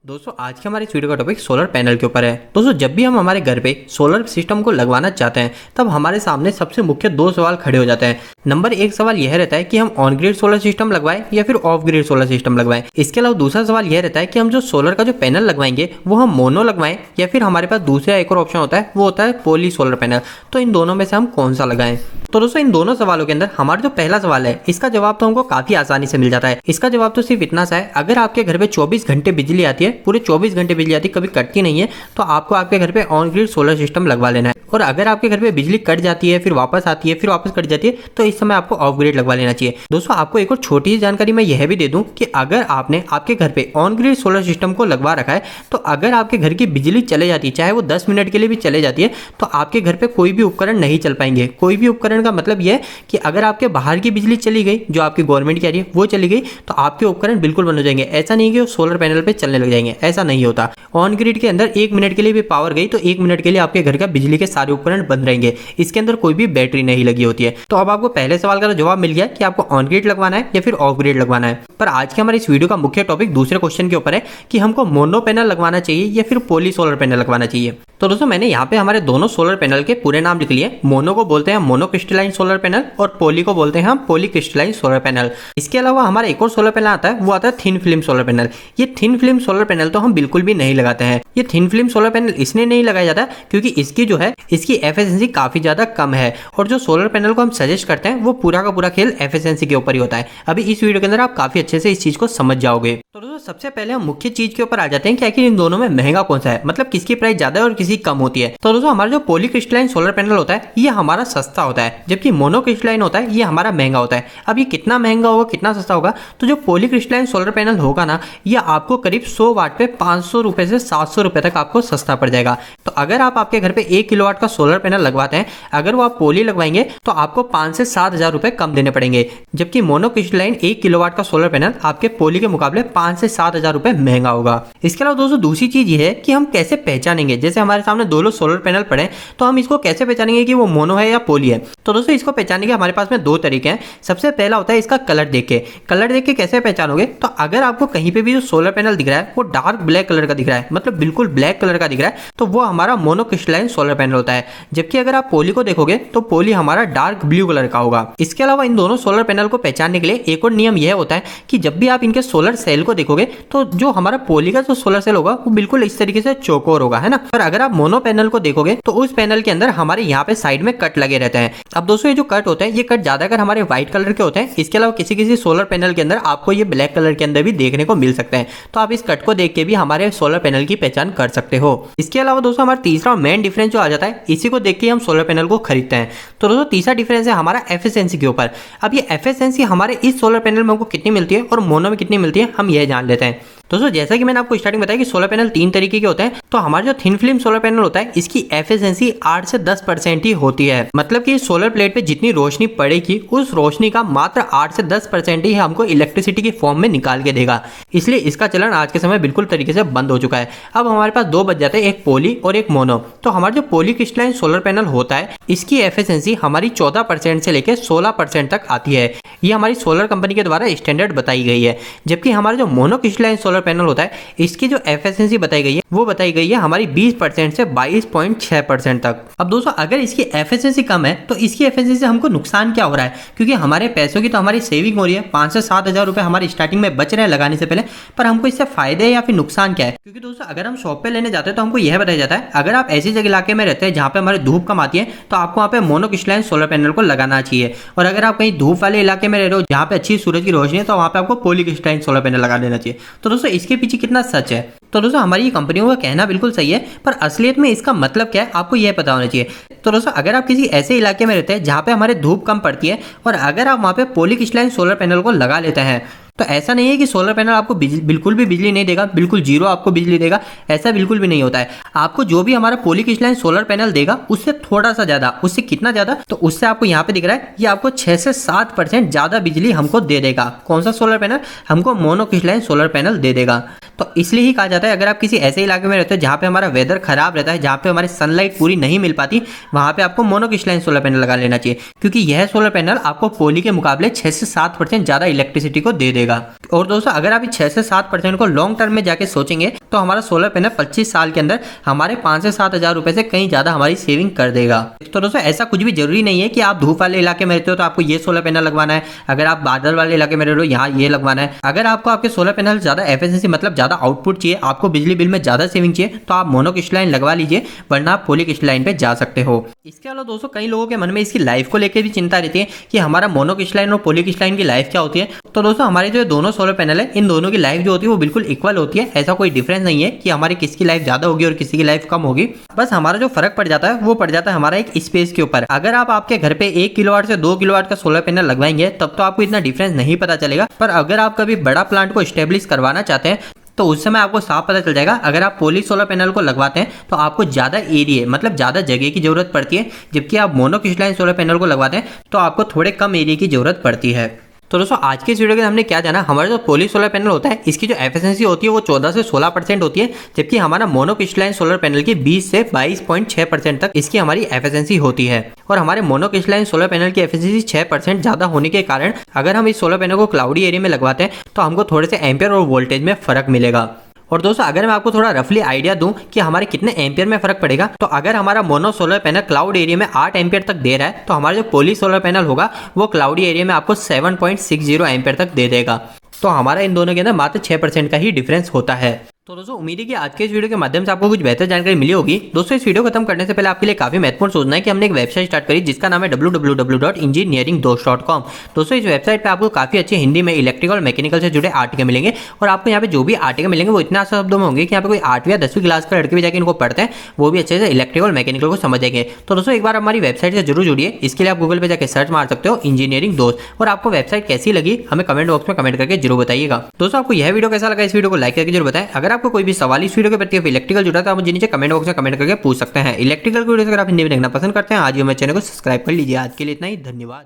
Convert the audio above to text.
दोस्तों आज के हमारे इस वीडियो का टॉपिक सोलर पैनल के ऊपर है। दोस्तों जब भी हम हमारे घर पे सोलर सिस्टम को लगवाना चाहते हैं तब हमारे सामने सबसे मुख्य दो सवाल खड़े हो जाते हैं। नंबर एक सवाल यह रहता है कि हम ऑन ग्रिड सोलर सिस्टम लगवाएं या फिर ऑफ ग्रिड सोलर सिस्टम लगवाएं। इसके अलावा दूसरा सवाल यह रहता है कि हम जो सोलर का जो पैनल लगवाएंगे वो हम मोनो लगवाएं या फिर हमारे पास दूसरा एक और ऑप्शन होता है, वो होता है पॉली सोलर पैनल। तो इन दोनों में से हम कौन सा लगाएं? तो दोस्तों इन दोनों सवालों के अंदर हमारा जो पहला सवाल है इसका जवाब तो हमको काफी आसानी से मिल जाता है। इसका जवाब तो सिर्फ इतना सा है, अगर आपके घर पे 24 घंटे बिजली आती है, पूरे 24 घंटे बिजली आती है, कभी कटती नहीं है, तो आपको आपके घर पे ऑन ग्रिड सोलर सिस्टम लगवा लेना है। और अगर आपके घर पे बिजली कट जाती है, फिर वापस आती है, फिर वापस कट जाती है, तो इस समय आपको ऑफ ग्रिड लगवा लेना चाहिए। दोस्तों आपको एक और छोटी सी जानकारी मैं यह भी दे दूं कि अगर आपने आपके घर पे ऑन ग्रिड सोलर सिस्टम को लगवा रखा है तो अगर आपके घर की बिजली चले जाती है, चाहे वो 10 मिनट के लिए भी चले जाती है, तो आपके घर पे कोई भी उपकरण नहीं चल पाएंगे। कोई भी उपकरण का मतलब यह है कि अगर आपके बाहर की बिजली चली गई, जो आपकी गवर्नमेंट की आ रही है वो चली गई, तो आपके उपकरण बिल्कुल बंद हो जाएंगे। ऐसा नहीं कि वो सोलर पैनल पे चलने लग जाएंगे, ऐसा नहीं होता। ऑन ग्रिड के अंदर 1 मिनट के लिए भी पावर गई तो 1 मिनट के लिए आपके घर का बिजली के सारे उपकरण बंद रहेंगे। इसके अंदर कोई भी बैटरी नहीं लगी होती है। तो अब आपको पहले सवाल का जवाब मिल गया कि आपको ऑन ग्रिड लगवाना है या फिर ऑफ ग्रिड लगवाना है। पर आज के हमारे इस वीडियो का मुख्य टॉपिक दूसरे क्वेश्चन के ऊपर है कि हमको मोनो पैनल लगवाना चाहिए या फिर पॉली सोलर पैनल लगवाना चाहिए। तो दोस्तों मैंने यहाँ पे हमारे दोनों सोलर पैनल के पूरे नाम लिख लिए। मोनो को बोलते हैं मोनो क्रिस्टलाइन सोलर पैनल और पॉली को बोलते हैं हम पॉली क्रिस्टलाइन सोलर पैनल। इसके अलावा हमारा एक और सोलर पैनल आता है, वो आता है थिन फिल्म सोलर पैनल। ये थिन फिल्म सोलर पैनल तो हम बिल्कुल भी नहीं लगाते हैं। ये थिन फिल्म सोलर पैनल इसलिए नहीं लगाया जाता क्योंकि इसकी जो है इसकी एफिशिएंसी काफी ज्यादा कम है, और जो सोलर पैनल को हम सजेस्ट करते हैं वो पूरा का पूरा खेल एफिशिएंसी के ऊपर ही होता है। अभी इस वीडियो के अंदर आप काफी अच्छे से इस चीज को समझ जाओगे। तो दोस्तों सबसे पहले हम मुख्य चीज के ऊपर आ जाते हैं कि आखिर इन दोनों में महंगा कौन सा है, मतलब किसकी प्राइस ज्यादा है और किसी कम होती है। तो दोस्तों हमारा जो पॉली क्रिस्टलाइन सोलर पैनल होता है ये हमारा सस्ता होता है, जबकि मोनो क्रिस्टलाइन होता है ये हमारा महंगा होता है। अब ये कितना महंगा होगा कितना सस्ता होगा, तो जो पॉली क्रिस्टलाइन सोलर पैनल होगा ना, ये आपको करीब 100 वाट पे 500 रुपए से 700 रुपए तक आपको सस्ता पड़ जाएगा। तो अगर आप आपके घर पे 1 किलोवाट का सोलर पैनल लगवाते हैं, अगर वो आप पॉली लगवाएंगे तो आपको 5 से 7 हजार रुपए कम देने पड़ेंगे, जबकि मोनो क्रिस्टलाइन 1 किलोवाट का सोलर पैनल आपके पॉली के मुकाबले 5 से 7 हजार रुपए महंगा होगा। इसके अलावा दोस्तों दूसरी चीज ये है कि हम कैसे पहचानेंगे, जैसे हमारे सामने दोनों सोलर पैनल पड़े तो हम इसको कैसे पहचानेंगे कि वो मोनो है या पॉली है। तो दोस्तों इसको पहचानने के हमारे पास में दो तरीके हैं। सबसे पहला होता है इसका कलर देख के। कलर देख के कैसे पहचानोगे, तो अगर आपको कहीं पे भी जो सोलर पैनल दिख रहा है वो डार्क ब्लैक कलर का दिख रहा है, मतलब बिल्कुल ब्लैक कलर का दिख रहा है, तो वो हमारा मोनो क्रिस्टलाइन सोलर पैनल होता है। जबकि अगर आप पॉली को देखोगे तो पॉली हमारा डार्क ब्लू कलर का होगा। इसके अलावा इन दोनों सोलर पैनल को पहचानने के लिए एक और नियम यह होता है कि जब भी आप इनके सोलर सेल को देखोगे तो जो हमारा पॉली का जो सोलर सेल होगा वो बिल्कुल इस तरीके से चौकोर होगा, है ना। पर अगर आप मोनो पैनल को देखोगे तो उस पैनल के अंदर हमारे यहाँ पे साइड में कट लगे रहते हैं। अब दोस्तों ये जो कट होते हैं ये कट ज्यादातर हमारे व्हाइट कलर के होते हैं। इसके अलावा किसी किसी सोलर पैनल के अंदर आपको ये ब्लैक कलर के अंदर भी देखने को मिल सकते हैं। तो आप इस कट को देख के भी हमारे सोलर पैनल की पहचान कर सकते हो। इसके अलावा दोस्तों हमारा तीसरा मेन डिफरेंस जो आ जाता है, इसी को देख के हम सोलर पैनल को खरीदते हैं। तो दोस्तों तीसरा डिफरेंस है हमारा एफिशिएंसी के ऊपर। अब ये एफिशिएंसी हमारे इस सोलर पैनल में हमको कितनी मिलती है और मोनो में कितनी मिलती है, हम यह जान लेते हैं। दोस्तों जैसा कि मैंने आपको स्टार्टिंग बताया कि सोलर पैनल 3 तरीके के होते हैं, तो हमारा जो थिन फिल्म सोलर पैनल होता है इसकी एफिशिएंसी 8 से 10% ही होती है। मतलब कि सोलर प्लेट पे जितनी रोशनी पड़ेगी उस रोशनी का मात्र 8 से 10% ही हमको इलेक्ट्रिसिटी की फॉर्म में निकाल के देगा। इसलिए इसका चलन आज के समय बिल्कुल तरीके से बंद हो चुका है। अब हमारे पास दो बच जाते हैं, एक पॉली और एक मोनो। तो हमारा जो पॉली क्रिस्टलाइन सोलर पैनल होता है इसकी एफिशिएंसी हमारी 14% से लेकर 16% तक आती है। ये हमारी सोलर कंपनी के द्वारा स्टैंडर्ड बताई गई है। जबकि हमारा जो मोनो क्रिस्टलाइन सोलर पैनल होता है इसकी जो एफिशिएंसी बताई गई है वो बताई गई है हमारी 20% से 22.6% तक। अब दोस्तों अगर इसकी एफिशिएंसी कम है तो इसकी एफिशिएंसी से हमको नुकसान क्या हो रहा है, क्योंकि हमारे पैसों की तो हमारी सेविंग हो रही है, 5 से 7 हजार रुपए हमारे स्टार्टिंग में बच रहे हैं लगाने से पहले, पर हमको इससे फायदे या फिर नुकसान क्या है। क्योंकि दोस्तों अगर हम शॉप पे लेने जाते हैं तो हमको यह बताया जाता है अगर आप ऐसी जगह इलाके में रहते हैं जहाँ पे हमारी धूप कम आती है तो आपको वहाँ पे मोनो क्रिस्टलाइन सोलर पैनल को लगाना चाहिए, और अगर आप कहीं धूप वाले इलाके में रह रहे हो जहाँ पे अच्छी सूरज की रोशनी है तो वहाँ पे आपको पॉली क्रिस्टलाइन सोलर पैनल लगा देना चाहिए। तो दोस्तों इसके पीछे कितना सच है, तो दोस्तों हमारी कंपनियों का कहना बिल्कुल सही है, पर असलियत में इसका मतलब क्या है आपको यह पता होना चाहिए। तो दोस्तों अगर आप किसी ऐसे इलाके में रहते हैं जहाँ पे हमारे धूप कम पड़ती है और अगर आप वहाँ पे पॉली क्रिस्टलाइन सोलर पैनल को लगा लेते हैं तो ऐसा नहीं है कि सोलर पैनल आपको बिल्कुल भी बिजली नहीं देगा, बिल्कुल जीरो आपको बिजली देगा, ऐसा बिल्कुल भी नहीं होता है। आपको जो भी हमारा पॉली क्रिस्टलाइन सोलर पैनल देगा उससे थोड़ा सा ज्यादा, उससे कितना ज्यादा, तो उससे आपको यहाँ पे दिख रहा है ये आपको 6 से 7% ज्यादा बिजली हमको दे देगा। कौन सा सोलर पैनल? हमको मोनो क्रिस्टलाइन सोलर पैनल दे देगा। तो इसलिए ही कहा जाता है अगर आप किसी ऐसे इलाके में रहते हैं जहाँ पे हमारा वेदर खराब रहता है, जहाँ पे हमारी सनलाइट पूरी नहीं मिल पाती, वहाँ पे आपको मोनो क्रिस्टलाइन सोलर पैनल लगा लेना चाहिए, क्योंकि यह सोलर पैनल आपको पॉली के मुकाबले 6 से 7% ज्यादा इलेक्ट्रिसिटी को दे देगा। और दोस्तों अगर आप 6 से 7% को लॉन्ग टर्म में जाके सोचेंगे तो हमारा सोलर पैनल 25 साल के अंदर हमारे 5 से 7 हज़ार रुपए से कहीं ज़्यादा हमारी सेविंग कर देगा। तो दोस्तों ऐसा कुछ भी जरूरी नहीं है कि आप धूप वाले इलाके में रहते हो तो आपको ये सोलर पैनल लगवाना है, अगर आप बादल वाले इलाके में रह रहे हो यहाँ ये लगवाना है। अगर आपको आपके सोलर पैनल ज़्यादा एफिशिएंसी मतलब ज़्यादा आउटपुट चाहिए, आपको बिजली बिल में ज़्यादा सेविंग चाहिए, तो आप मोनोक्रिस्टलाइन लगवा लीजिए, वरना आप पॉलीक्रिस्टलाइन पे जा सकते हो। इसके अलावा दोस्तों कई लोगों के मन में इसकी लाइफ को लेकर भी चिंता रहती है कि हमारा मोनोक्रिस्टलाइन और पॉलीक्रिस्टलाइन की लाइफ क्या होती है। तो दोस्तों हमारे जो दोनों सोलर पैनल है, इन दोनों की लाइफ जो होती है वो बिल्कुल इक्वल होती है। ऐसा कोई डिफरेंस नहीं है कि हमारी किसकी लाइफ ज्यादा होगी और किसी की लाइफ कम होगी। बस हमारा जो फर्क पड़ जाता है वो पड़ जाता है हमारा एक स्पेस के ऊपर। अगर आप आपके घर पे 1 किलोवाट से 2 किलोवाट का सोलर पैनल लगवाएंगे तब तो आपको इतना डिफरेंस नहीं पता चलेगा, पर अगर आप कभी बड़ा प्लांट को स्टेब्लिश करवाना चाहते हैं तो उस समय आपको साफ पता चल जाएगा। अगर आप पॉली सोलर पैनल को लगवाते हैं तो आपको ज़्यादा एरिया मतलब ज़्यादा जगह की जरूरत पड़ती है, जबकि आप मोनोक्रिस्टलाइन सोलर पैनल को लगवाते हैं तो आपको थोड़े कम एरिया की जरूरत पड़ती है। तो दोस्तों आज के इस वीडियो के हमने क्या जाना, हमारा जो पॉली सोलर पैनल होता है इसकी जो एफिशिएंसी होती है वो 14 से 16% होती है, जबकि हमारा मोनोक्रिस्टलाइन सोलर पैनल की 20 से 22.6% तक इसकी हमारी एफिशिएंसी होती है। और हमारे मोनोक्रिस्टलाइन सोलर पैनल की एफिशिएंसी 6% ज़्यादा होने के कारण अगर हम इस सोलर पैनल को क्लाउडी एरिया में लगवाते हैं तो हमको थोड़े से एम्पियर और वोल्टेज में फर्क मिलेगा। और दोस्तों अगर मैं आपको थोड़ा रफली आइडिया दूं कि हमारे कितने एम्पियर में फर्क पड़ेगा, तो अगर हमारा mono solar panel cloud area में 8 एम्पियर तक दे रहा है तो हमारा जो पॉली सोलर पैनल होगा वो क्लाउडी एरिया में आपको 7.60 एम्पियर तक दे देगा। तो हमारा इन दोनों के अंदर मात्र 6% का ही डिफरेंस होता है। तो दोस्तों उम्मीद है कि आज के इस वीडियो के माध्यम से आपको कुछ बेहतर जानकारी मिली होगी। दोस्तों इस वीडियो खत्म करने से पहले आपके लिए काफी महत्वपूर्ण सोचना है कि हमने एक वेबसाइट स्टार्ट करी जिसका नाम है www.engineeringdost.com। दोस्तों इस वेबसाइट पे आपको काफी अच्छे हिंदी में इलेक्ट्रिकल और मैकेनिकल से जुड़े आर्टिकल मिलेंगे, और आपको यहाँ पे जो भी आर्टिकल मिलेंगे वो इतना आसान शब्दों में होंगे कि यहाँ पे कोई 8वीं या 10वीं क्लास का लड़के भी जाकर इनको पढ़ते हैं वो भी अच्छे से इलेक्ट्रिकल मैकेनिकल को समझेंगे। तो दोस्तों एक बार हमारी वेबसाइट से जरूर जुड़िए। इसके लिए आप गूगल पे जाकर सर्च मार सकते हो इंजीनियरिंग दोस्त, और आपको वेबसाइट कैसी लगी हमें कमेंट बॉक्स में कमेंट करके जरूर बताइएगा। दोस्तों आपको यह वीडियो कैसा लगा, इस वीडियो को लाइक करके जरूर बताएं। अगर आपको कोई भी सवाल इस वीडियो के प्रति इलेक्ट्रिकल जुड़ा तो आप मुझे नीचे कमेंट बॉक्स में कमेंट करके पूछ सकते हैं। इलेक्ट्रिकल वीडियो अगर आप हिंदी में देखना पसंद करते हैं आज ही हमारे चैनल को सब्सक्राइब कर लीजिए। आज के लिए इतना ही, धन्यवाद।